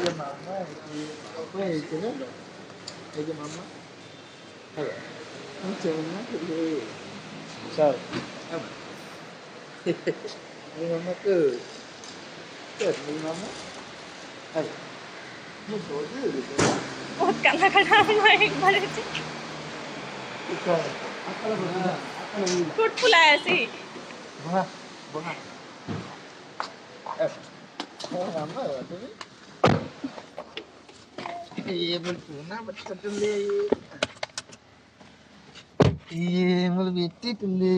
যে মামা এই যে না এই যে মামা হ্যালো আচ্ছা মামা sao em đi mama cứ đi mama halo nó số dữ বহুত কান্না হয়ে পড়েছে bukan apa lah ঠোঁট ফুলায় আছি bukan bukan mama tu ये बोलना बच्चा तुम ले ये मोर बेटी तुम ले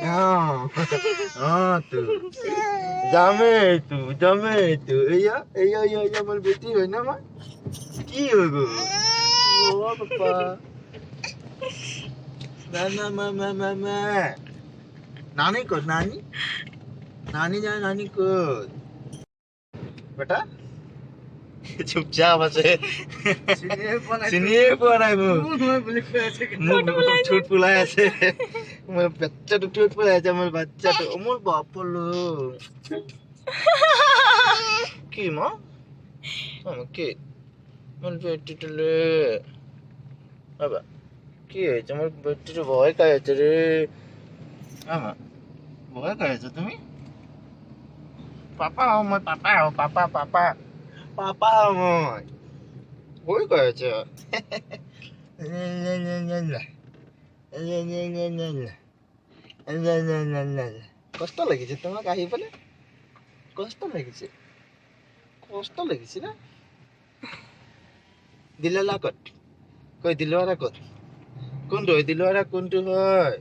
हाँ तू जामे तू या मोर बेटी है ना माँ की होगो ओ पापा नाना मामा नानी को नानी जाए नानी को बेटा চুপচাপ আছে চিনিয়ে পোৱা নাই মোক ঠোঁট ফুলাই আছে মোৰ বাচ্চাটো ঠোঁট ফুলাই আছে মোৰ বাচ্চাটো মোৰ বাপলো কি মা কি মোৰ বেটিটোলে বাবা কি হয়েছে আমার বেটিটো ভয় খাইছে রে আমা ভয় খাইছো তুমি পাপা মই পাপা Papa moi. Voi করেছে কষ্ট লেগেছে তোমাকে আহি বলে কষ্ট লেগেছে না দিললা কত কই দিলরা কত কোনটো দিলরা কোনটো হয়